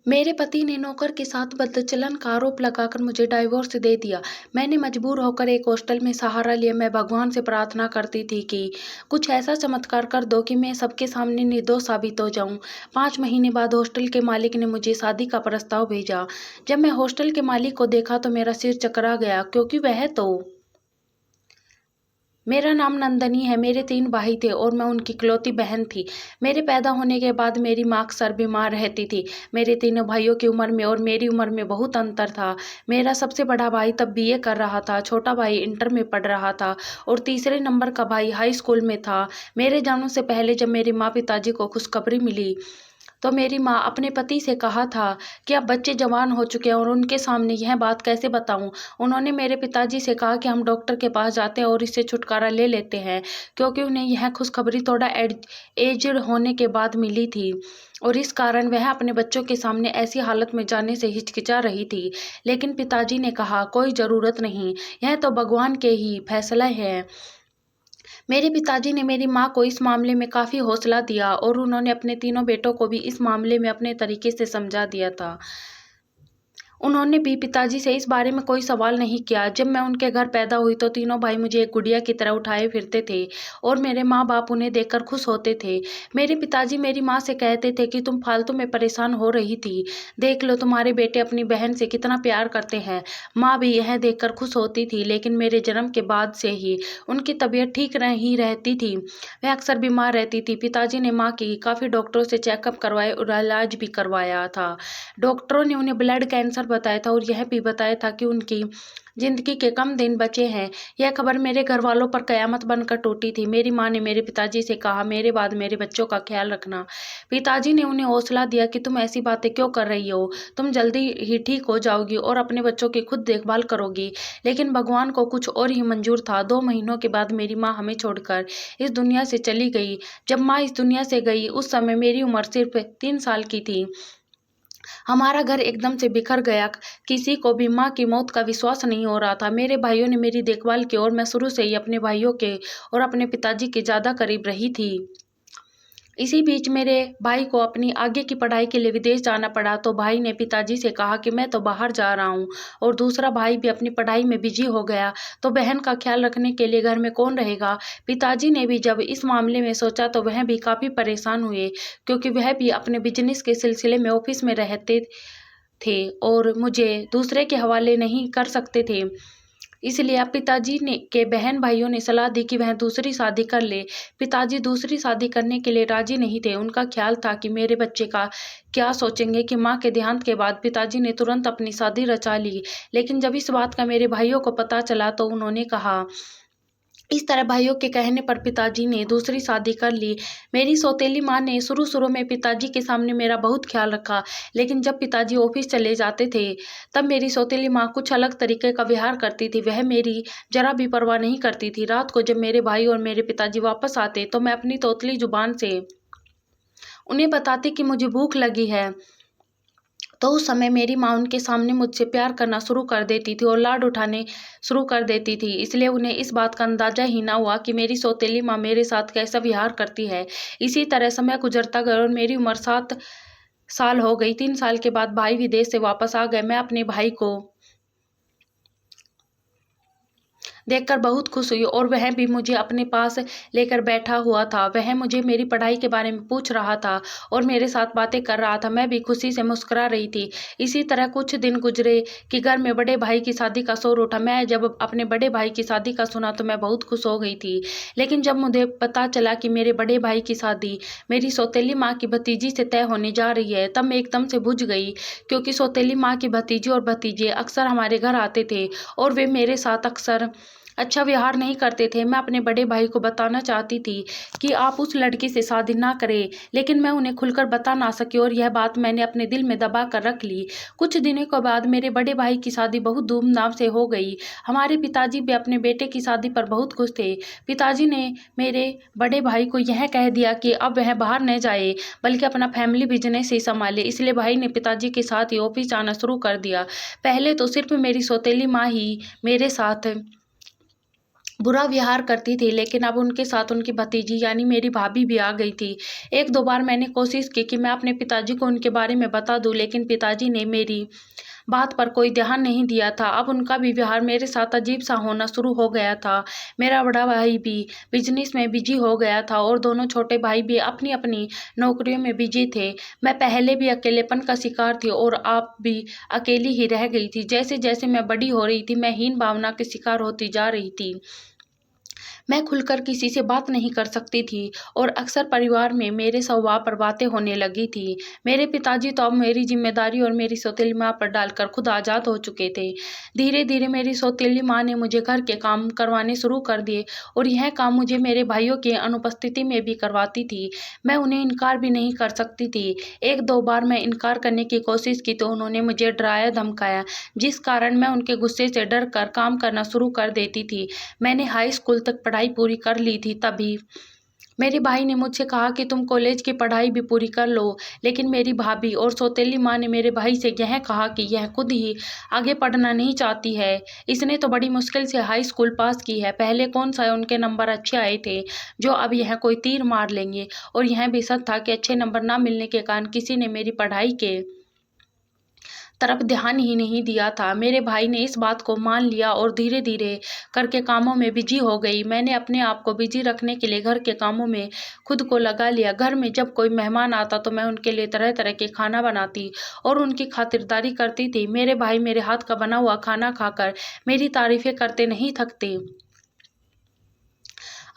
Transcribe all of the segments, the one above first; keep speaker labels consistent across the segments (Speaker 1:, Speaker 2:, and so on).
Speaker 1: मेरे पति ने नौकर के साथ बदचलन का आरोप लगाकर मुझे डाइवोर्स दे दिया। मैंने मजबूर होकर एक हॉस्टल में सहारा लिया। मैं भगवान से प्रार्थना करती थी कि कुछ ऐसा चमत्कार कर दो कि मैं सबके सामने निर्दोष साबित हो जाऊं। 5 महीने बाद हॉस्टल के मालिक ने मुझे शादी का प्रस्ताव भेजा। जब मैं हॉस्टल के मालिक को देखा तो मेरा सिर चकरा गया, क्योंकि वह तो मेरा नाम नंदनी है। मेरे 3 भाई थे और मैं उनकी इकलौती बहन थी। मेरे पैदा होने के बाद मेरी माँ अक्सर बीमार रहती थी। मेरे तीनों भाइयों की उम्र में और मेरी उम्र में बहुत अंतर था। मेरा सबसे बड़ा भाई तब बीए कर रहा था, छोटा भाई इंटर में पढ़ रहा था और तीसरे नंबर का भाई हाई स्कूल में था। मेरे जन्म से पहले जब मेरी माँ पिताजी को खुशखबरी मिली तो मेरी माँ अपने पति से कहा था कि अब बच्चे जवान हो चुके हैं और उनके सामने यह बात कैसे बताऊं। उन्होंने मेरे पिताजी से कहा कि हम डॉक्टर के पास जाते हैं और इससे छुटकारा ले लेते हैं, क्योंकि उन्हें यह खुशखबरी थोड़ा एजड होने के बाद मिली थी और इस कारण वह अपने बच्चों के सामने ऐसी हालत में जाने से हिचकिचा रही थी। लेकिन पिताजी ने कहा, कोई ज़रूरत नहीं, यह तो भगवान के ही फैसला है। मेरे पिताजी ने मेरी माँ को इस मामले में काफ़ी हौसला दिया और उन्होंने अपने तीनों बेटों को भी इस मामले में अपने तरीके से समझा दिया था। उन्होंने भी पिताजी से इस बारे में कोई सवाल नहीं किया। जब मैं उनके घर पैदा हुई तो तीनों भाई मुझे एक गुड़िया की तरह उठाए फिरते थे और मेरे माँ बाप उन्हें देखकर खुश होते थे। मेरे पिताजी मेरी माँ से कहते थे कि तुम फालतू में परेशान हो रही थी, देख लो तुम्हारे बेटे अपनी बहन से कितना प्यार करते हैं। माँ भी यह देखकर खुश होती थी, लेकिन मेरे जन्म के बाद से ही उनकी तबीयत ठीक नहीं रहती थी। वह अक्सर बीमार रहती थी। पिताजी ने माँ की काफ़ी डॉक्टरों से चेकअप करवाए और इलाज भी करवाया था। डॉक्टरों ने उन्हें ब्लड कैंसर बताया था और यह भी बताया था कि उनकी जिंदगी के कम दिन बचे हैं। यह खबर मेरे घर वालों पर कयामत बनकर टूटी थी। मेरी माँ ने मेरे पिताजी से कहा, मेरे बाद मेरे बच्चों का ख्याल रखना। पिताजी ने उन्हें हौसला दिया कि तुम ऐसी बातें क्यों कर रही हो, तुम जल्दी ही ठीक हो जाओगी और अपने बच्चों की खुद देखभाल करोगी। लेकिन भगवान को कुछ और ही मंजूर था। 2 महीनों के बाद मेरी माँ हमें छोड़कर इस दुनिया से चली गई। जब माँ इस दुनिया से गई उस समय मेरी उम्र सिर्फ 3 साल की थी। हमारा घर एकदम से बिखर गया। किसी को भी माँ की मौत का विश्वास नहीं हो रहा था। मेरे भाइयों ने मेरी देखभाल की और मैं शुरू से ही अपने भाइयों के और अपने पिताजी के ज़्यादा करीब रही थी। इसी बीच मेरे भाई को अपनी आगे की पढ़ाई के लिए विदेश जाना पड़ा, तो भाई ने पिताजी से कहा कि मैं तो बाहर जा रहा हूँ और दूसरा भाई भी अपनी पढ़ाई में बिजी हो गया, तो बहन का ख्याल रखने के लिए घर में कौन रहेगा। पिताजी ने भी जब इस मामले में सोचा तो वह भी काफ़ी परेशान हुए, क्योंकि वह भी अपने बिजनेस के सिलसिले में ऑफिस में रहते थे और मुझे दूसरे के हवाले नहीं कर सकते थे। इसलिए अब पिताजी ने के बहन भाइयों ने सलाह दी कि वह दूसरी शादी कर ले। पिताजी दूसरी शादी करने के लिए राजी नहीं थे। उनका ख्याल था कि मेरे बच्चे का क्या सोचेंगे कि माँ के देहांत के बाद पिताजी ने तुरंत अपनी शादी रचा ली। लेकिन जब इस बात का मेरे भाइयों को पता चला तो उन्होंने कहा, इस तरह भाइयों के कहने पर पिताजी ने दूसरी शादी कर ली। मेरी सौतेली माँ ने शुरू में पिताजी के सामने मेरा बहुत ख्याल रखा, लेकिन जब पिताजी ऑफिस चले जाते थे तब मेरी सौतेली माँ कुछ अलग तरीके का व्यवहार करती थी। वह मेरी जरा भी परवाह नहीं करती थी। रात को जब मेरे भाई और मेरे पिताजी वापस आते तो मैं अपनी तोतली जुबान से उन्हें बताती कि मुझे भूख लगी है, तो उस समय मेरी माँ उनके सामने मुझसे प्यार करना शुरू कर देती थी और लाड उठाने शुरू कर देती थी। इसलिए उन्हें इस बात का अंदाजा ही ना हुआ कि मेरी सौतेली माँ मेरे साथ कैसा व्यवहार करती है। इसी तरह समय गुजरता गया और मेरी उम्र 7 साल हो गई। 3 साल के बाद भाई विदेश से वापस आ गए। मैं अपने भाई को देखकर बहुत खुश हुई और वह भी मुझे अपने पास लेकर बैठा हुआ था। वह मुझे मेरी पढ़ाई के बारे में पूछ रहा था और मेरे साथ बातें कर रहा था। मैं भी खुशी से मुस्कुरा रही थी। इसी तरह कुछ दिन गुजरे कि घर में बड़े भाई की शादी का शोर उठा। मैं जब अपने बड़े भाई की शादी का सुना तो मैं बहुत खुश हो गई थी। लेकिन जब मुझे पता चला कि मेरे बड़े भाई की शादी मेरी सौतेली माँ की भतीजी से तय होने जा रही है, तब मैं एकदम से बुझ गई, क्योंकि सौतेली माँ की भतीजी और भतीजे अक्सर हमारे घर आते थे और वे मेरे साथ अक्सर अच्छा व्यवहार नहीं करते थे। मैं अपने बड़े भाई को बताना चाहती थी कि आप उस लड़की से शादी ना करें, लेकिन मैं उन्हें खुलकर बता ना सकी और यह बात मैंने अपने दिल में दबा कर रख ली। कुछ दिनों के बाद मेरे बड़े भाई की शादी बहुत धूमधाम से हो गई। हमारे पिताजी भी अपने बेटे की शादी पर बहुत खुश थे। पिताजी ने मेरे बड़े भाई को यह कह दिया कि अब वह बाहर न जाए, बल्कि अपना फैमिली बिजनेस ही संभाले। इसलिए भाई ने पिताजी के साथ ही ऑफिस जाना शुरू कर दिया। पहले तो सिर्फ मेरी सौतेली माँ ही मेरे साथ बुरा व्यवहार करती थी, लेकिन अब उनके साथ उनकी भतीजी यानी मेरी भाभी भी आ गई थी। एक दो बार मैंने कोशिश की कि मैं अपने पिताजी को उनके बारे में बता दूं, लेकिन पिताजी ने मेरी बात पर कोई ध्यान नहीं दिया था। अब उनका भी व्यवहार मेरे साथ अजीब-सा होना शुरू हो गया था। मेरा बड़ा भाई भी बिज़नेस में बिज़ी हो गया था और दोनों छोटे भाई भी अपनी-अपनी नौकरियों में बिज़ी थे। मैं पहले भी अकेलेपन का शिकार थी और अब भी अकेली ही रह गई थी। जैसे-जैसे मैं बड़ी हो रही थी, मैं हीन भावना की शिकार होती जा रही थी। मैं खुलकर किसी से बात नहीं कर सकती थी और अक्सर परिवार में मेरे स्वभाव पर बातें होने लगी थी। मेरे पिताजी तो अब मेरी ज़िम्मेदारी और मेरी सौतेली माँ पर डालकर खुद आज़ाद हो चुके थे। धीरे-धीरे मेरी सौतेली माँ ने मुझे घर के काम करवाने शुरू कर दिए और यह काम मुझे मेरे भाइयों की अनुपस्थिति में भी करवाती थी। मैं उन्हें इनकार भी नहीं कर सकती थी। 1-2 बार मैं इनकार करने की कोशिश की तो उन्होंने मुझे डराया-धमकाया, जिस कारण मैं उनके गुस्से से डर कर काम करना शुरू कर देती थी। मैंने हाई स्कूल तक पढ़ाई पूरी कर ली थी, तभी मेरे भाई ने मुझसे कहा कि तुम कॉलेज की पढ़ाई भी पूरी कर लो, लेकिन मेरी भाभी और सौतेली माँ ने मेरे भाई से यह कहा कि यह खुद ही आगे पढ़ना नहीं चाहती है। इसने तो बड़ी मुश्किल से हाई स्कूल पास की है, पहले कौन सा उनके नंबर अच्छे आए थे जो अब यह कोई तीर मार लेंगे। और यह भी सच था कि अच्छे नंबर न मिलने के कारण किसी ने मेरी पढ़ाई के तरफ ध्यान ही नहीं दिया था। मेरे भाई ने इस बात को मान लिया और धीरे-धीरे करके कामों में बिज़ी हो गई। मैंने अपने आप को बिज़ी रखने के लिए घर के कामों में खुद को लगा लिया। घर में जब कोई मेहमान आता तो मैं उनके लिए तरह-तरह के खाना बनाती और उनकी खातिरदारी करती थी। मेरे भाई मेरे हाथ का बना हुआ खाना खाकर मेरी तारीफ़ें करते नहीं थकते।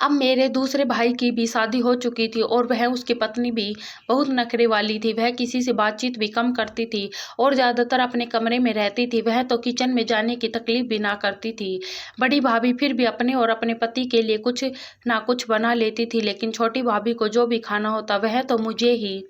Speaker 1: अब मेरे दूसरे भाई की भी शादी हो चुकी थी और वह उसकी पत्नी भी बहुत नखरे वाली थी। वह किसी से बातचीत भी कम करती थी और ज़्यादातर अपने कमरे में रहती थी। वह तो किचन में जाने की तकलीफ भी ना करती थी। बड़ी भाभी फिर भी अपने और अपने पति के लिए कुछ ना कुछ बना लेती थी, लेकिन छोटी भाभी को जो भी खाना होता वह तो मुझे ही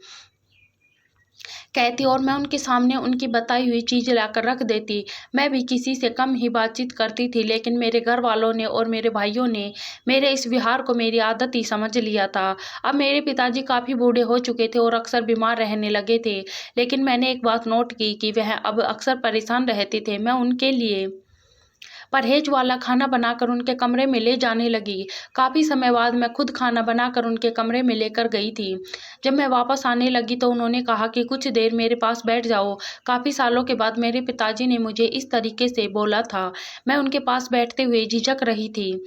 Speaker 1: कहती और मैं उनके सामने उनकी बताई हुई चीज़ लाकर रख देती। मैं भी किसी से कम ही बातचीत करती थी, लेकिन मेरे घर वालों ने और मेरे भाइयों ने मेरे इस व्यवहार को मेरी आदत ही समझ लिया था। अब मेरे पिताजी काफ़ी बूढ़े हो चुके थे और अक्सर बीमार रहने लगे थे, लेकिन मैंने एक बात नोट की कि वह अब अक्सर परेशान रहते थे। मैं उनके लिए परहेज वाला खाना बनाकर उनके कमरे में ले जाने लगी। काफ़ी समय बाद मैं खुद खाना बनाकर उनके कमरे में लेकर गई थी। जब मैं वापस आने लगी तो उन्होंने कहा कि कुछ देर मेरे पास बैठ जाओ। काफ़ी सालों के बाद मेरे पिताजी ने मुझे इस तरीके से बोला था। मैं उनके पास बैठते हुए झिझक रही थी।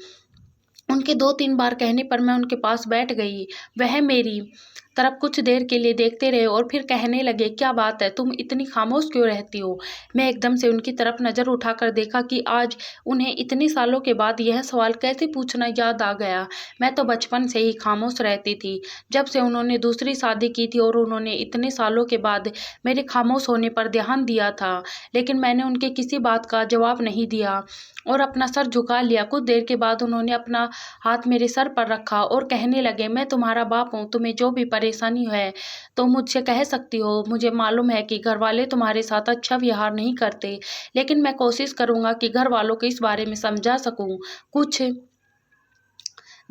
Speaker 1: उनके 2-3 बार कहने पर मैं उनके पास बैठ गई। वह मेरी तरफ कुछ देर के लिए देखते रहे और फिर कहने लगे, "क्या बात है, तुम इतनी खामोश क्यों रहती हो?" मैं एकदम से उनकी तरफ नज़र उठाकर देखा कि आज उन्हें इतने सालों के बाद यह सवाल कैसे पूछना याद आ गया। मैं तो बचपन से ही खामोश रहती थी, जब से उन्होंने दूसरी शादी की थी और उन्होंने इतने सालों के बाद मेरे खामोश होने पर ध्यान दिया था। लेकिन मैंने उनकी किसी बात का जवाब नहीं दिया और अपना सर झुका लिया। कुछ देर के बाद उन्होंने अपना हाथ मेरे सर पर रखा और कहने लगे, "मैं तुम्हारा बाप हूँ, तुम्हें जो भी परेशानी है तो मुझसे कह सकती हो। मुझे मालूम है कि घरवाले तुम्हारे साथ अच्छा व्यवहार नहीं करते, लेकिन मैं कोशिश करूँगा कि घरवालों को इस बारे में समझा सकूँ।" कुछ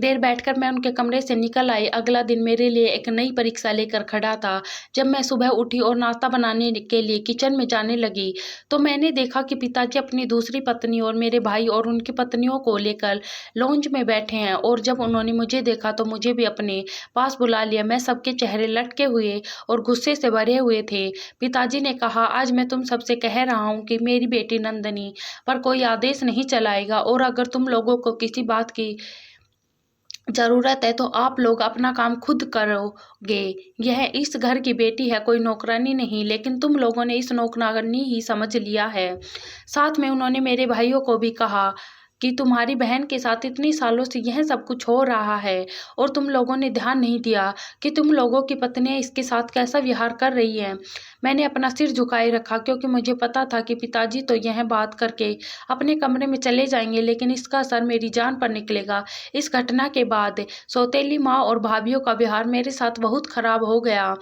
Speaker 1: देर बैठकर मैं उनके कमरे से निकल आई। अगला दिन मेरे लिए एक नई परीक्षा लेकर खड़ा था। जब मैं सुबह उठी और नाश्ता बनाने के लिए किचन में जाने लगी, तो मैंने देखा कि पिताजी अपनी दूसरी पत्नी और मेरे भाई और उनकी पत्नियों को लेकर लॉन्ज में बैठे हैं और जब उन्होंने मुझे देखा तो मुझे भी अपने पास बुला लिया। मैं सबके चेहरे लटके हुए और गुस्से से भरे हुए थे। पिताजी ने कहा, "आज मैं तुम सबसे कह रहा हूँ कि मेरी बेटी नंदिनी पर कोई आदेश नहीं चलाएगा और अगर तुम लोगों को किसी बात की ज़रूरत है तो आप लोग अपना काम खुद करोगे। यह इस घर की बेटी है, कोई नौकरानी नहीं, लेकिन तुम लोगों ने इस नौकरानी ही समझ लिया है।" साथ में उन्होंने मेरे भाइयों को भी कहा कि तुम्हारी बहन के साथ इतने सालों से यह सब कुछ हो रहा है और तुम लोगों ने ध्यान नहीं दिया कि तुम लोगों की पत्नियां इसके साथ कैसा व्यवहार कर रही हैं। मैंने अपना सिर झुकाए रखा क्योंकि मुझे पता था कि पिताजी तो यह बात करके अपने कमरे में चले जाएंगे, लेकिन इसका असर मेरी जान पर निकलेगा। इस घटना के बाद सौतेली माँ और भाभीयों का व्यवहार मेरे साथ बहुत खराब हो गया।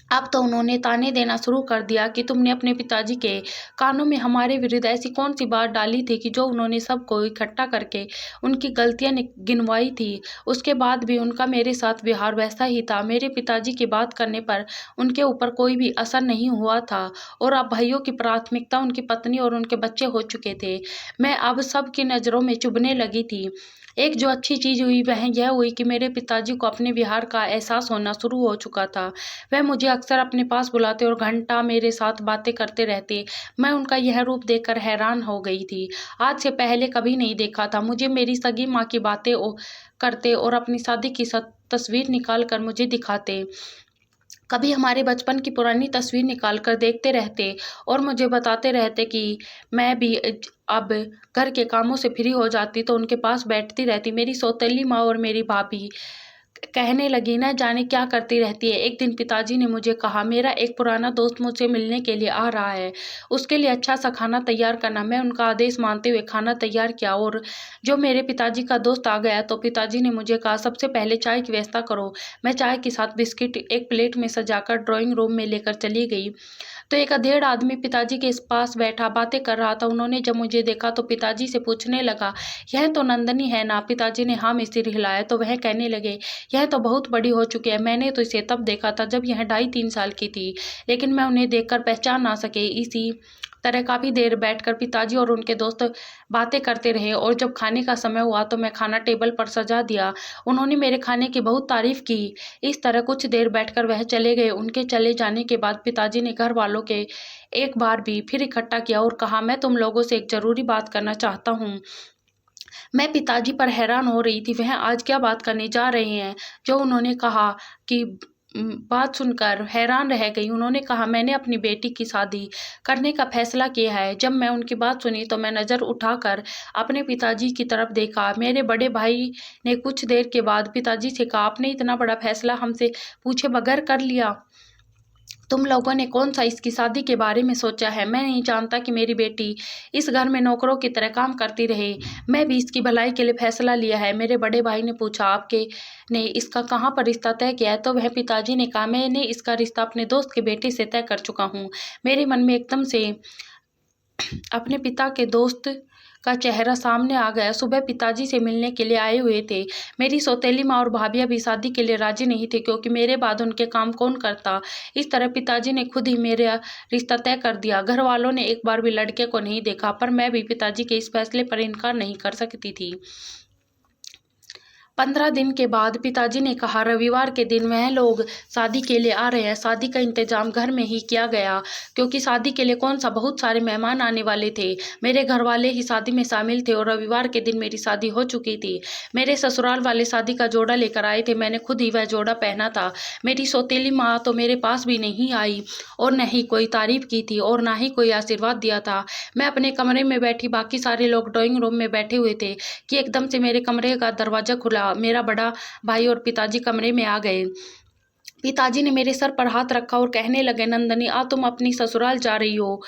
Speaker 1: अब तो उन्होंने ताने देना शुरू कर दिया कि तुमने अपने पिताजी के कानों में हमारे विरुद्ध ऐसी कौन सी बात डाली थी कि जो उन्होंने सबको इकट्ठा करके उनकी गलतियां गिनवाई थी। उसके बाद भी उनका मेरे साथ व्यवहार वैसा ही था। मेरे पिताजी की बात करने पर उनके ऊपर कोई भी असर नहीं हुआ था और अब भाइयों की प्राथमिकता उनकी पत्नी और उनके बच्चे हो चुके थे। मैं अब सबकी नज़रों में चुभने लगी थी। एक जो अच्छी चीज़ हुई वह यह हुई कि मेरे पिताजी को अपने व्यवहार का एहसास होना शुरू हो चुका था। वह मुझे अक्सर अपने पास बुलाते और घंटा मेरे साथ बातें करते रहते। मैं उनका यह रूप देखकर हैरान हो गई थी। आज से पहले कभी नहीं देखा था। मुझे मेरी सगी माँ की बातें करते और अपनी शादी की तस्वीर निकाल कर मुझे दिखाते। कभी हमारे बचपन की पुरानी तस्वीर निकाल कर देखते रहते और मुझे बताते रहते कि मैं भी अब घर के कामों से फ्री हो जाती तो उनके पास बैठती रहती। मेरी सौतेली माँ और मेरी भाभी कहने लगी, न जाने क्या करती रहती है। एक दिन पिताजी ने मुझे कहा, मेरा एक पुराना दोस्त मुझसे मिलने के लिए आ रहा है, उसके लिए अच्छा सा खाना तैयार करना। मैं उनका आदेश मानते हुए खाना तैयार किया और जो मेरे पिताजी का दोस्त आ गया तो पिताजी ने मुझे कहा, सबसे पहले चाय की व्यवस्था करो। मैं चाय के साथ बिस्किट एक प्लेट में सजाकर ड्राइंग रूम में लेकर चली गई तो एक अधेड़ आदमी पिताजी के पास बैठा बातें कर रहा था। उन्होंने जब मुझे देखा तो पिताजी से पूछने लगा, यह तो नंदनी है ना? पिताजी ने हाँ में सिर हिलाया तो वह कहने लगे, यह तो बहुत बड़ी हो चुकी है। मैंने तो इसे तब देखा था जब यह 2.5-3 साल की थी, लेकिन मैं उन्हें देखकर पहचान ना सके। इसी तरह काफ़ी देर बैठकर पिताजी और उनके दोस्त बातें करते रहे और जब खाने का समय हुआ तो मैं खाना टेबल पर सजा दिया। उन्होंने मेरे खाने की बहुत तारीफ की। इस तरह कुछ देर बैठकर वह चले गए। उनके चले जाने के बाद पिताजी ने घर वालों के एक बार भी फिर इकट्ठा किया और कहा, मैं तुम लोगों से एक जरूरी बात करना चाहता हूँ। मैं पिताजी पर हैरान हो रही थी, वह आज क्या बात करने जा रहे हैं जो उन्होंने कहा कि बात सुनकर हैरान रह गई। उन्होंने कहा, मैंने अपनी बेटी की शादी करने का फैसला किया है। जब मैं उनकी बात सुनी तो मैं नज़र उठाकर अपने पिताजी की तरफ देखा। मेरे बड़े भाई ने कुछ देर के बाद पिताजी से कहा, आपने इतना बड़ा फैसला हमसे पूछे बगैर कर लिया? तुम लोगों ने कौन सा इसकी शादी के बारे में सोचा है? मैं नहीं जानता कि मेरी बेटी इस घर में नौकरों की तरह काम करती रहे। मैं भी इसकी भलाई के लिए फैसला लिया है। मेरे बड़े भाई ने पूछा, आपके ने इसका कहाँ पर रिश्ता तय किया है? तो वह पिताजी ने कहा, मैंने इसका रिश्ता अपने दोस्त के बेटे से तय कर चुका हूँ। मेरे मन में एकदम से अपने पिता के दोस्त का चेहरा सामने आ गया। सुबह पिताजी से मिलने के लिए आए हुए थे। मेरी सौतेली माँ और भाभियाँ भी शादी के लिए राजी नहीं थे क्योंकि मेरे बाद उनके काम कौन करता। इस तरह पिताजी ने खुद ही मेरा रिश्ता तय कर दिया। घर वालों ने एक बार भी लड़के को नहीं देखा, पर मैं भी पिताजी के इस फैसले पर इनकार नहीं कर सकती थी। 15 दिन के बाद पिताजी ने कहा, रविवार के दिन वह लोग शादी के लिए आ रहे हैं। शादी का इंतजाम घर में ही किया गया क्योंकि शादी के लिए कौन सा बहुत सारे मेहमान आने वाले थे। मेरे घर वाले ही शादी में शामिल थे और रविवार के दिन मेरी शादी हो चुकी थी। मेरे ससुराल वाले शादी का जोड़ा लेकर आए थे। मैंने खुद ही वह जोड़ा पहना था। मेरी सौतेली माँ तो मेरे पास भी नहीं आई और न ही कोई तारीफ की थी और ना ही कोई आशीर्वाद दिया था। मैं अपने कमरे में बैठी, बाकी सारे लोग ड्राइंग रूम में बैठे हुए थे कि एकदम से मेरे कमरे का दरवाजा खुला। मेरा बड़ा भाई और पिताजी कमरे में आ गए। पिताजी ने मेरे सर पर हाथ रखा और कहने लगे, नंदनी, तुम अपनी ससुराल जा रही हो,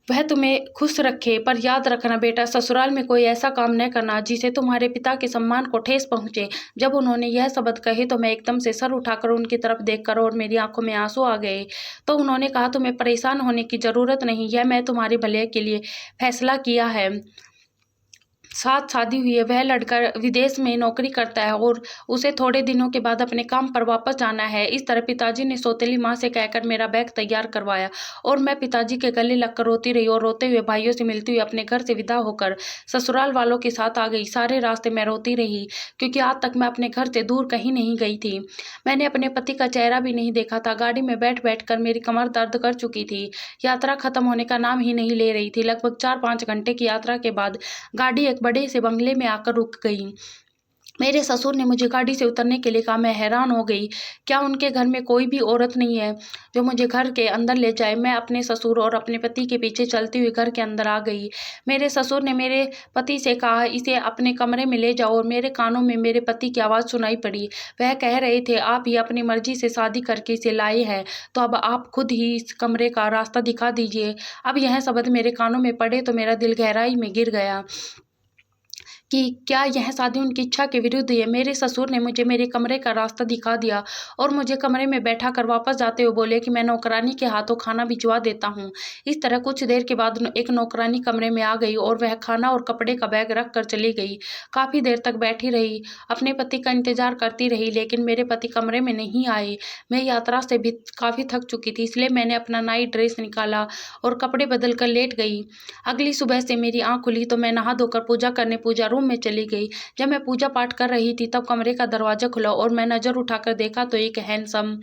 Speaker 1: वह तुम्हें खुश रखे, पर याद रखना बेटा, ससुराल में कोई ऐसा काम न करना जिसे तुम्हारे पिता के सम्मान को ठेस पहुंचे। जब उन्होंने यह शब्द कहे तो मैं एकदम से सर उठाकर उनकी तरफ देखकर और मेरी आंखों में आंसू आ गए। तो उन्होंने कहा, तुम्हें परेशान होने की जरूरत नहीं, यह मैं तुम्हारे भले के लिए फैसला किया है। साथ शादी हुई है, वह लड़का विदेश में नौकरी करता है और उसे थोड़े दिनों के बाद अपने काम पर वापस जाना है। इस तरह पिताजी ने सौतेली माँ से कहकर मेरा बैग तैयार करवाया और मैं पिताजी के गले लगकर रोती रही और रोते हुए भाइयों से मिलती हुई अपने घर से विदा होकर ससुराल वालों के साथ आ गई। सारे रास्ते मैं रोती रही क्योंकि आज तक मैं अपने घर से दूर कहीं नहीं गई थी। मैंने अपने पति का चेहरा भी नहीं देखा था। गाड़ी में बैठ बैठ कर मेरी कमर दर्द कर चुकी थी। यात्रा खत्म होने का नाम ही नहीं ले रही थी। लगभग 4-5 घंटे की यात्रा के बाद गाड़ी एक बड़े से बंगले में आकर रुक गई। मेरे ससुर ने मुझे गाड़ी से उतरने के लिए कहा। मैं हैरान हो गई, क्या उनके घर में कोई भी औरत नहीं है जो मुझे घर के अंदर ले जाए? मैं अपने ससुर और अपने पति के पीछे चलती हुई घर के अंदर आ गई। मेरे ससुर ने मेरे पति से कहा, इसे अपने कमरे में ले जाओ, और मेरे कानों में मेरे पति की आवाज़ सुनाई पड़ी। वह कह रहे थे, आप ही अपनी मर्जी से शादी करके इसे लाए हैं, तो अब आप खुद ही इस कमरे का रास्ता दिखा दीजिए। अब यह शब्द मेरे कानों में पड़े तो मेरा दिल गहराई में गिर गया। कि क्या यह शादी उनकी इच्छा के विरुद्ध है। मेरे ससुर ने मुझे मेरे कमरे का रास्ता दिखा दिया और मुझे कमरे में बैठा कर वापस जाते हुए बोले कि मैं नौकरानी के हाथों खाना भिजवा देता हूँ। इस तरह कुछ देर के बाद एक नौकरानी कमरे में आ गई और वह खाना और कपड़े का बैग रख कर चली गई। काफ़ी देर तक बैठी रही, अपने पति का इंतजार करती रही, लेकिन मेरे पति कमरे में नहीं आए। मैं यात्रा से भी काफ़ी थक चुकी थी, इसलिए मैंने अपना नाइट ड्रेस निकाला और कपड़े बदल कर लेट गई। अगली सुबह से मेरी आँख खुली तो मैं नहा धोकर पूजा करने पूजा रूम में चली गई। जब मैं पूजा पाठ कर रही थी तब कमरे का दरवाजा खुला और मैं नज़र उठाकर देखा तो एक हैंडसम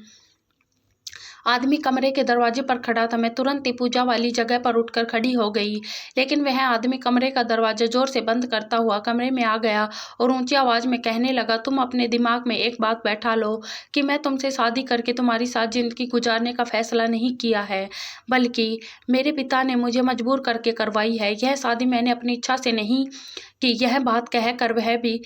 Speaker 1: आदमी कमरे के दरवाजे पर खड़ा था। मैं तुरंत ही पूजा वाली जगह पर उठकर खड़ी हो गई, लेकिन वह आदमी कमरे का दरवाजा जोर से बंद करता हुआ कमरे में आ गया और ऊंची आवाज़ में कहने लगा, तुम अपने दिमाग में एक बात बैठा लो कि मैं तुमसे शादी करके तुम्हारी साथ जिंदगी गुजारने का फैसला नहीं किया है, बल्कि मेरे पिता ने मुझे मजबूर करके करवाई है। यह शादी मैंने अपनी इच्छा से नहीं कि। यह बात कहकर वह भी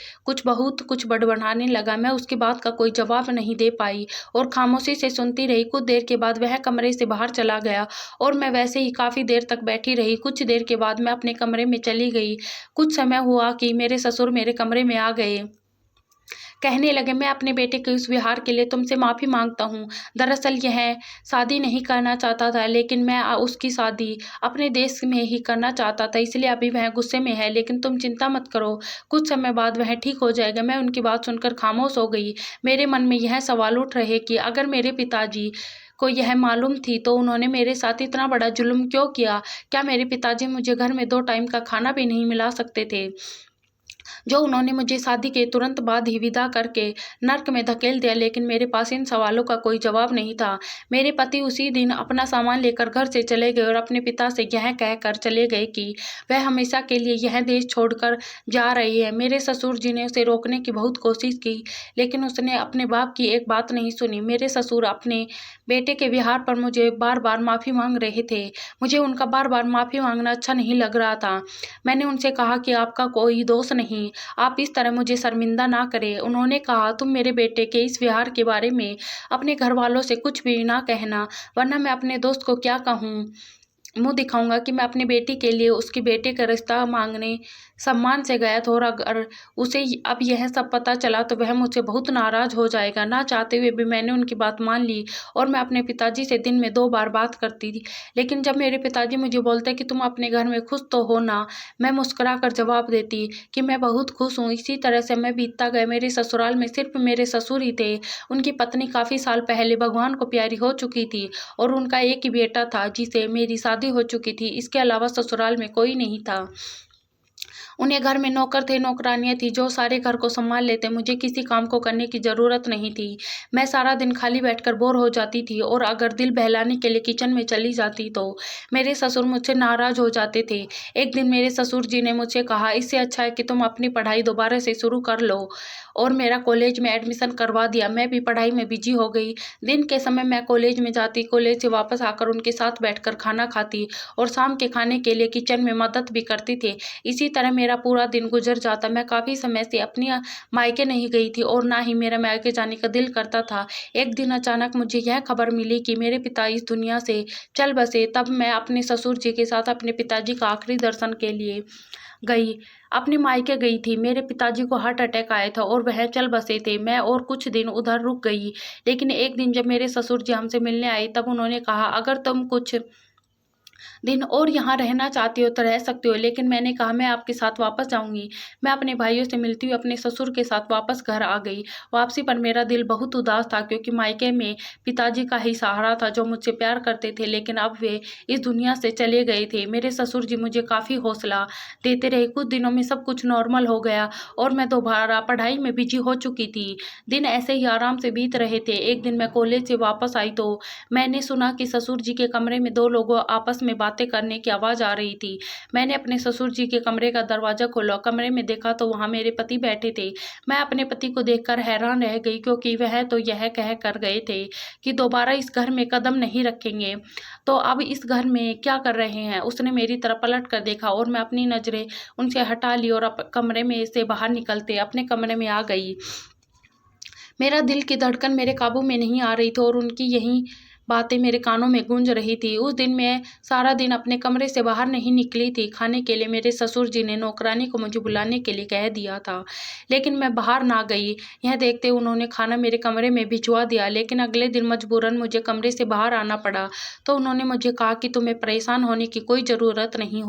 Speaker 1: बहुत कुछ बड़बड़ाने लगा। मैं उसकी बात का कोई जवाब नहीं दे पाई और खामोशी से सुनती रही। कुछ देर के बाद वह कमरे से बाहर चला गया और मैं वैसे ही काफ़ी देर तक बैठी रही। कुछ देर के बाद मैं अपने कमरे में चली गई। कुछ समय हुआ कि मेरे ससुर मेरे कमरे में आ गए। कहने लगे, मैं अपने बेटे के उस व्यवहार के लिए तुमसे माफ़ी मांगता हूँ। दरअसल यह शादी नहीं करना चाहता था, लेकिन मैं उसकी शादी अपने देश में ही करना चाहता था, इसलिए अभी वह गुस्से में है, लेकिन तुम चिंता मत करो, कुछ समय बाद वह ठीक हो जाएगा। मैं उनकी बात सुनकर खामोश हो गई। मेरे मन में यह सवाल उठ रहे कि अगर मेरे पिताजी को यह मालूम थी तो उन्होंने मेरे साथ इतना बड़ा जुल्म क्यों किया। क्या मेरे पिताजी मुझे घर में 2 टाइम का खाना भी नहीं मिला सकते थे, जो उन्होंने मुझे शादी के तुरंत बाद ही विदा करके नर्क में धकेल दिया। लेकिन मेरे पास इन सवालों का कोई जवाब नहीं था। मेरे पति उसी दिन अपना सामान लेकर घर से चले गए और अपने पिता से यह कहकर चले गए कि वह हमेशा के लिए यह देश छोड़कर जा रही है। मेरे ससुर जी ने उसे रोकने की बहुत कोशिश की, लेकिन उसने अपने बाप की एक बात नहीं सुनी। मेरे ससुर अपने बेटे के व्यवहार पर मुझे बार बार माफ़ी मांग रहे थे। मुझे उनका बार बार माफ़ी मांगना अच्छा नहीं लग रहा था। मैंने उनसे कहा कि आपका कोई दोष नहीं, आप इस तरह मुझे शर्मिंदा ना करें। उन्होंने कहा, तुम मेरे बेटे के इस व्यवहार के बारे में अपने घर वालों से कुछ भी ना कहना, वरना मैं अपने दोस्त को क्या कहूँ, मुँह दिखाऊंगा कि मैं अपनी बेटी के लिए उसके बेटे का रिश्ता मांगने सम्मान से गया था और अगर उसे अब यह सब पता चला तो वह मुझसे बहुत नाराज़ हो जाएगा। ना चाहते हुए भी मैंने उनकी बात मान ली और मैं अपने पिताजी से दिन में 2 बार बात करती थी। लेकिन जब मेरे पिताजी मुझे बोलते कि तुम अपने घर में खुश तो हो ना, मैं मुस्कुरा कर जवाब देती कि मैं बहुत खुश हूँ। इसी तरह से मैं बीतता गया। मेरे ससुराल में सिर्फ मेरे ससुर ही थे। उनकी पत्नी काफ़ी साल पहले भगवान को प्यारी हो चुकी थी और उनका एक ही बेटा था जिसे मेरी शादी हो चुकी थी। इसके अलावा ससुराल में कोई नहीं था। उन्हें घर में नौकर थे, नौकरानियाँ थी जो सारे घर को संभाल लेते। मुझे किसी काम को करने की ज़रूरत नहीं थी। मैं सारा दिन खाली बैठकर बोर हो जाती थी और अगर दिल बहलाने के लिए किचन में चली जाती तो मेरे ससुर मुझसे नाराज़ हो जाते थे। एक दिन मेरे ससुर जी ने मुझसे कहा, इससे अच्छा है कि तुम अपनी पढ़ाई दोबारा से शुरू कर लो, और मेरा कॉलेज में एडमिशन करवा दिया। मैं भी पढ़ाई में बिजी हो गई। दिन के समय मैं कॉलेज में जाती, कॉलेज से वापस आकर उनके साथ बैठकर खाना खाती और शाम के खाने के लिए किचन में मदद भी करती थी। इसी तरह मेरा पूरा दिन गुजर जाता। मैं काफ़ी समय से अपनी मायके नहीं गई थी और ना ही मेरा मायके जाने का दिल करता था। एक दिन अचानक मुझे यह खबर मिली कि मेरे पिता इस दुनिया से चल बसे। तब मैं अपने ससुर जी के साथ अपने पिताजी का आखिरी दर्शन के लिए गई, अपने मायके गई थी। मेरे पिताजी को हार्ट अटैक आया था और वह चल बसे थे। मैं और कुछ दिन उधर रुक गई, लेकिन एक दिन जब मेरे ससुर जी हमसे मिलने आए तब उन्होंने कहा, अगर तुम कुछ दिन और यहाँ रहना चाहती हो तो रह सकती हो। लेकिन मैंने कहा, मैं आपके साथ वापस जाऊंगी। मैं अपने भाइयों से मिलती हुई अपने ससुर के साथ वापस घर आ गई। वापसी पर मेरा दिल बहुत उदास था, क्योंकि मायके में पिताजी का ही सहारा था जो मुझसे प्यार करते थे, लेकिन अब वे इस दुनिया से चले गए थे। मेरे ससुर जी मुझे काफ़ी हौसला देते रहे। कुछ दिनों में सब कुछ नॉर्मल हो गया और मैं दोबारा पढ़ाई में बिजी हो चुकी थी। दिन ऐसे ही आराम से बीत रहे थे। एक दिन मैं कॉलेज से वापस आई तो मैंने सुना कि ससुर जी के कमरे में 2 लोगों आपस में बातें करने की आवाज़ आ रही थी। मैंने अपने ससुर जी के कमरे का दरवाज़ा खोला, कमरे में देखा तो वहाँ मेरे पति बैठे थे। मैं अपने पति को देखकर हैरान रह गई, क्योंकि वह तो यह कह कर गए थे कि दोबारा इस घर में कदम नहीं रखेंगे, तो अब इस घर में क्या कर रहे हैं। उसने मेरी तरफ पलट कर देखा और मैं अपनी नज़रें उनसे हटा ली और कमरे में से बाहर निकलते अपने कमरे में आ गई। मेरा दिल की धड़कन मेरे काबू में नहीं आ रही थी और उनकी यही बातें मेरे कानों में गूंज रही थी। उस दिन मैं सारा दिन अपने कमरे से बाहर नहीं निकली थी। खाने के लिए मेरे ससुर जी ने नौकरानी को मुझे बुलाने के लिए कह दिया था, लेकिन मैं बाहर ना गई। यह देखते उन्होंने खाना मेरे कमरे में भिजवा दिया, लेकिन अगले दिन मजबूरन मुझे कमरे से बाहर आना पड़ा। तो उन्होंने मुझे कहा कि तुम्हें परेशान होने की कोई ज़रूरत नहीं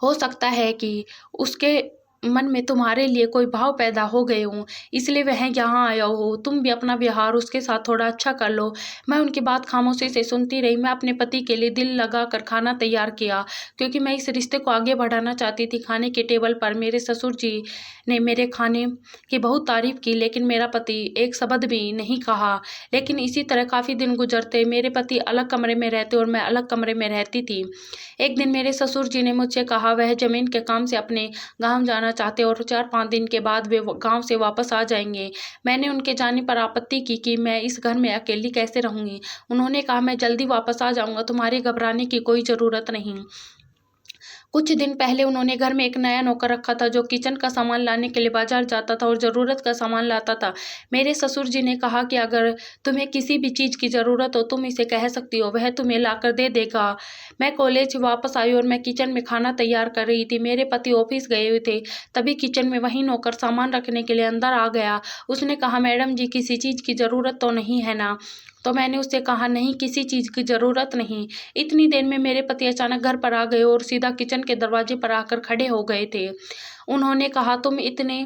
Speaker 1: हो सकता है कि उसके मन में तुम्हारे लिए कोई भाव पैदा हो गए हों, इसलिए वह यहाँ आया हो। तुम भी अपना व्यवहार उसके साथ थोड़ा अच्छा कर लो। मैं उनकी बात खामोशी से सुनती रही। मैं अपने पति के लिए दिल लगाकर खाना तैयार किया, क्योंकि मैं इस रिश्ते को आगे बढ़ाना चाहती थी। खाने के टेबल पर मेरे ससुर जी ने मेरे खाने की बहुत तारीफ की, लेकिन मेरा पति एक शब्द भी नहीं कहा। लेकिन इसी तरह काफ़ी दिन गुजरते। मेरे पति अलग कमरे में रहते और मैं अलग कमरे में रहती थी। एक दिन मेरे ससुर जी ने मुझसे कहा वह ज़मीन के काम से अपने गांव जाना चाहते और 4-5 दिन के बाद वे गांव से वापस आ जाएंगे। मैंने उनके जाने पर आपत्ति की कि मैं इस घर में अकेली कैसे रहूंगी। उन्होंने कहा मैं जल्दी वापस आ जाऊंगा, तुम्हारे घबराने की कोई ज़रूरत नहीं। कुछ दिन पहले उन्होंने घर में एक नया नौकर रखा था, जो किचन का सामान लाने के लिए बाजार जाता था और ज़रूरत का सामान लाता था। मेरे ससुर जी ने कहा कि अगर तुम्हें किसी भी चीज़ की ज़रूरत हो तुम इसे कह सकती हो, वह तुम्हें लाकर दे देगा। मैं कॉलेज वापस आई और मैं किचन में खाना तैयार कर रही थी। मेरे पति ऑफिस गए हुए थे। तभी किचन में वही नौकर सामान रखने के लिए अंदर आ गया। उसने कहा मैडम जी, किसी चीज़ की ज़रूरत तो नहीं है ना? तो मैंने उससे कहा नहीं, किसी चीज़ की ज़रूरत नहीं। इतनी देर में मेरे पति अचानक घर पर आ गए और सीधा किचन के दरवाजे पर आकर खड़े हो गए थे। उन्होंने कहा तुम इतने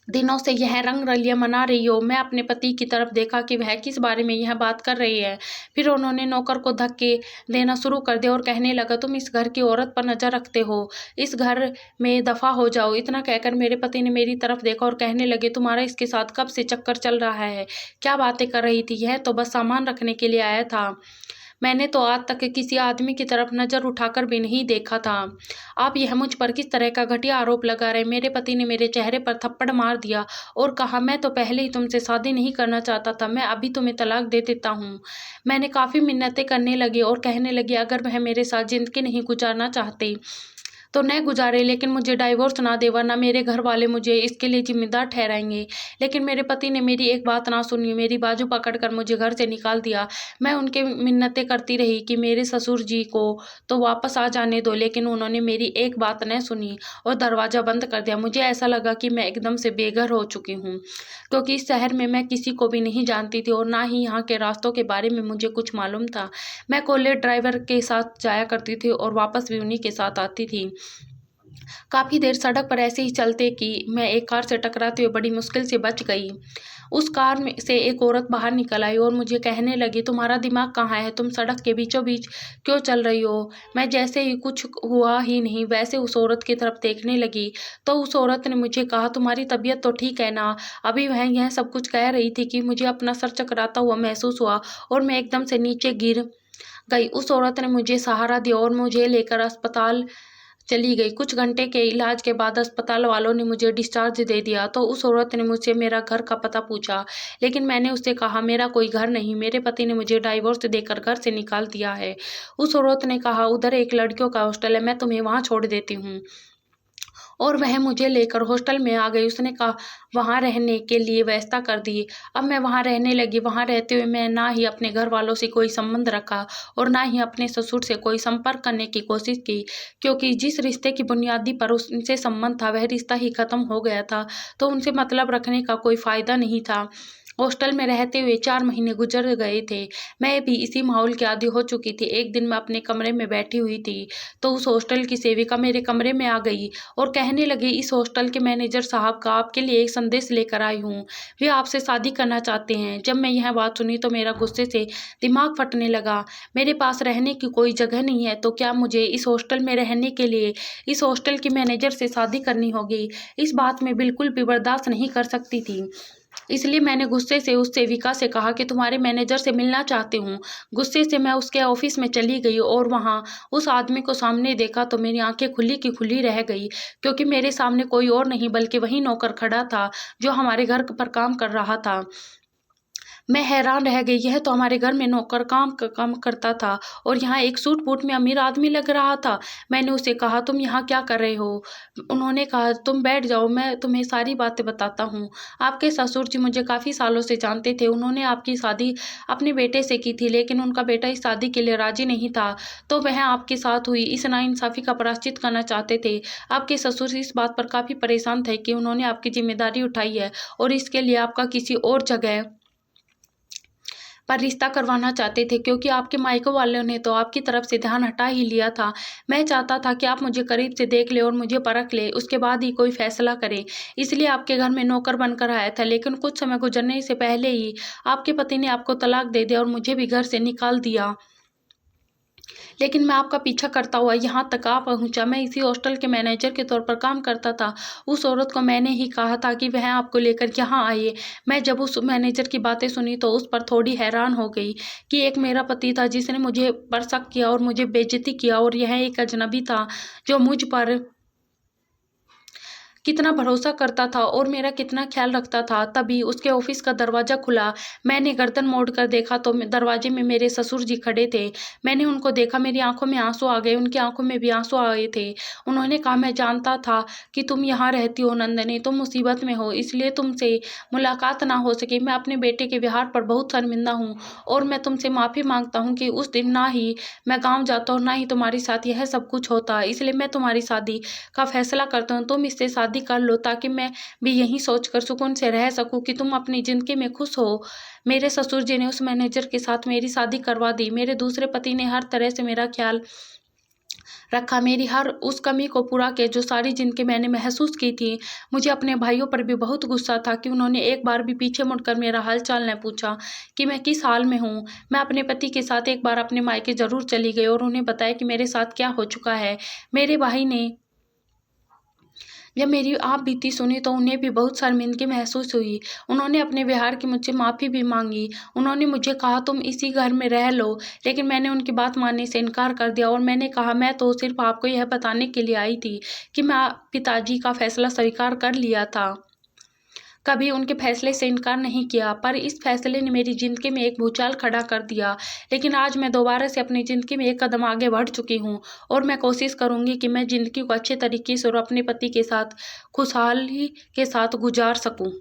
Speaker 1: दिनों से यह रंग रलियां मना रही हो। मैं अपने पति की तरफ देखा कि वह किस बारे में यह बात कर रही है। फिर उन्होंने नौकर को धक्के देना शुरू कर दिया और कहने लगा तुम इस घर की औरत पर नजर रखते हो, इस घर में दफा हो जाओ। इतना कहकर मेरे पति ने मेरी तरफ देखा और कहने लगे तुम्हारा इसके साथ कब से चक्कर चल रहा है? क्या बातें कर रही थी? यह तो बस सामान रखने के लिए आया था। मैंने तो आज तक किसी आदमी की तरफ नज़र उठाकर भी नहीं देखा था। आप यह मुझ पर किस तरह का घटिया आरोप लगा रहे हैं? मेरे पति ने मेरे चेहरे पर थप्पड़ मार दिया और कहा मैं तो पहले ही तुमसे शादी नहीं करना चाहता था, मैं अभी तुम्हें तलाक दे देता हूँ। मैंने काफ़ी मिन्नतें करने लगी और कहने लगी अगर वह मेरे साथ ज़िंदगी नहीं गुजारना चाहते तो न गुजारे, लेकिन मुझे डाइवोर्स ना दे, वरना मेरे घर वाले मुझे इसके लिए जिम्मेदार ठहराएंगे। लेकिन मेरे पति ने मेरी एक बात ना सुनी, मेरी बाजू पकड़कर मुझे घर से निकाल दिया। मैं उनके मिन्नतें करती रही कि मेरे ससुर जी को तो वापस आ जाने दो, लेकिन उन्होंने मेरी एक बात न सुनी और दरवाज़ा बंद कर दिया। मुझे ऐसा लगा कि मैं एकदम से बेघर हो चुकी हूँ, क्योंकि इस शहर में मैं किसी को भी नहीं जानती थी और ना ही यहाँ के रास्तों के बारे में मुझे कुछ मालूम था। मैं कॉलेज ड्राइवर के साथ जाया करती थी और वापस भी उन्हीं के साथ आती थी। काफ़ी देर सड़क पर ऐसे ही चलते कि मैं एक कार से टकराते हुए बड़ी मुश्किल से बच गई। उस कार में से एक औरत बाहर निकल आई और मुझे कहने लगी तुम्हारा दिमाग कहाँ है? तुम सड़क के बीचों बीच क्यों चल रही हो? मैं जैसे ही कुछ हुआ ही नहीं वैसे उस औरत की तरफ देखने लगी तो उस औरत ने मुझे कहा तुम्हारी तबीयत तो ठीक है ना? अभी वह यह सब कुछ कह रही थी कि मुझे अपना सर चकराता हुआ महसूस हुआ और मैं एकदम से नीचे गिर गई। उस औरत ने मुझे सहारा दिया और मुझे लेकर अस्पताल चली गई। कुछ घंटे के इलाज के बाद अस्पताल वालों ने मुझे डिस्चार्ज दे दिया। तो उस औरत ने मुझसे मेरा घर का पता पूछा, लेकिन मैंने उससे कहा मेरा कोई घर नहीं, मेरे पति ने मुझे डाइवोर्स देकर घर से निकाल दिया है। उस औरत ने कहा उधर एक लड़कियों का हॉस्टल है, मैं तुम्हें वहाँ छोड़ देती हूँ। और वह मुझे लेकर हॉस्टल में आ गई। उसने कहा वहाँ रहने के लिए व्यवस्था कर दी। अब मैं वहाँ रहने लगी। वहाँ रहते हुए मैं ना ही अपने घर वालों से कोई संबंध रखा और ना ही अपने ससुर से कोई संपर्क करने की कोशिश की, क्योंकि जिस रिश्ते की बुनियादी पर उनसे संबंध था वह रिश्ता ही खत्म हो गया था, तो उनसे मतलब रखने का कोई फ़ायदा नहीं था। हॉस्टल में रहते हुए 4 महीने गुजर गए थे। मैं भी इसी माहौल की आदी हो चुकी थी। एक दिन मैं अपने कमरे में बैठी हुई थी तो उस हॉस्टल की सेविका मेरे कमरे में आ गई और कहने लगी इस हॉस्टल के मैनेजर साहब का आपके लिए एक संदेश लेकर आई हूँ, वे आपसे शादी करना चाहते हैं। जब मैं यह बात सुनी तो मेरा गुस्से से दिमाग फटने लगा। मेरे पास रहने की कोई जगह नहीं है तो क्या मुझे इस हॉस्टल में रहने के लिए इस हॉस्टल की मैनेजर से शादी करनी होगी? इस बात में बिल्कुल भी बर्दाश्त नहीं कर सकती थी। इसलिए मैंने गुस्से से उस सेविका से कहा कि तुम्हारे मैनेजर से मिलना चाहती हूँ। गुस्से से मैं उसके ऑफिस में चली गई और वहाँ उस आदमी को सामने देखा तो मेरी आंखें खुली की खुली रह गई, क्योंकि मेरे सामने कोई और नहीं बल्कि वही नौकर खड़ा था जो हमारे घर पर काम कर रहा था। मैं हैरान रह गई। यह तो हमारे घर में नौकर काम करता था और यहाँ एक सूट बूट में अमीर आदमी लग रहा था। मैंने उसे कहा, तुम यहाँ क्या कर रहे हो? उन्होंने कहा, तुम बैठ जाओ, मैं तुम्हें सारी बातें बताता हूँ। आपके ससुर जी मुझे काफ़ी सालों से जानते थे। उन्होंने आपकी शादी अपने बेटे से की थी, लेकिन उनका बेटा इस शादी के लिए राजी नहीं था, तो वह आपके साथ हुई इस नाइंसाफ़ी का प्रायश्चित करना चाहते थे। आपके ससुर इस बात पर काफ़ी परेशान थे कि उन्होंने आपकी ज़िम्मेदारी उठाई है और इसके लिए आपका किसी और जगह पर रिश्ता करवाना चाहते थे, क्योंकि आपके मायके वालों ने तो आपकी तरफ से ध्यान हटा ही लिया था। मैं चाहता था कि आप मुझे करीब से देख लें और मुझे परख लें, उसके बाद ही कोई फैसला करें। इसलिए आपके घर में नौकर बनकर आया था, लेकिन कुछ समय गुजरने से पहले ही आपके पति ने आपको तलाक दे दिया और मुझे भी घर से निकाल दिया। लेकिन मैं आपका पीछा करता हुआ यहाँ तक आ पहुँचा। मैं इसी हॉस्टल के मैनेजर के तौर पर काम करता था। उस औरत को मैंने ही कहा था कि वह आपको लेकर यहाँ आए। मैं जब उस मैनेजर की बातें सुनी तो उस पर थोड़ी हैरान हो गई कि एक मेरा पति था जिसने मुझे पर शक किया और मुझे बेइज्जती किया, और यह एक अजनबी था जो मुझ पर कितना भरोसा करता था और मेरा कितना ख्याल रखता था। तभी उसके ऑफिस का दरवाज़ा खुला। मैंने गर्दन मोड़कर देखा तो दरवाजे में मेरे ससुर जी खड़े थे। मैंने उनको देखा, मेरी आंखों में आंसू आ गए, उनकी आंखों में भी आंसू आ गए थे। उन्होंने कहा, मैं जानता था कि तुम यहाँ रहती हो नंदनी, तुम मुसीबत में हो, इसलिए तुमसे मुलाकात ना हो सकी। मैं अपने बेटे के व्यवहार पर बहुत शर्मिंदा हूँ और मैं तुमसे माफ़ी मांगता हूँ कि उस दिन ना ही मैं गाँव जाता और ना ही तुम्हारे साथ यह सब कुछ होता। इसलिए मैं तुम्हारी शादी का फैसला करता हूँ, तुम इससे शादी कर लो ताकि मैं भी यही सोचकर सुकून से रह सकूं कि तुम अपनी ज़िंदगी में खुश हो। मेरे ससुर जी ने उस मैनेजर के साथ मेरी शादी करवा दी। मेरे दूसरे पति ने हर तरह से मेरा ख्याल रखा, मेरी हर उस कमी को पूरा किया जो सारी ज़िंदगी मैंने महसूस की थी। मुझे अपने भाइयों पर भी बहुत गुस्सा था कि उन्होंने एक बार भी पीछे मुड़कर मेरा हाल-चाल न पूछा कि मैं किस हाल में हूँ। मैं अपने पति के साथ एक बार अपने मायके ज़रूर चली गई और उन्हें बताया कि मेरे साथ क्या हो चुका है। मेरे भाई ने जब मेरी आप बीती सुनी तो उन्हें भी बहुत शर्मिंदगी महसूस हुई। उन्होंने अपने व्यवहार की मुझसे माफ़ी भी माँगी। उन्होंने मुझे कहा, तुम इसी घर में रह लो, लेकिन मैंने उनकी बात मानने से इनकार कर दिया और मैंने कहा, मैं तो सिर्फ़ आपको यह बताने के लिए आई थी कि मैं पिताजी का फ़ैसला स्वीकार कर लिया था। कभी उनके फैसले से इनकार नहीं किया, पर इस फैसले ने मेरी ज़िंदगी में एक भूचाल खड़ा कर दिया। लेकिन आज मैं दोबारा से अपनी ज़िंदगी में एक कदम आगे बढ़ चुकी हूँ और मैं कोशिश करूँगी कि मैं ज़िंदगी को अच्छे तरीके से और अपने पति के साथ खुशहाली के साथ गुजार सकूँ।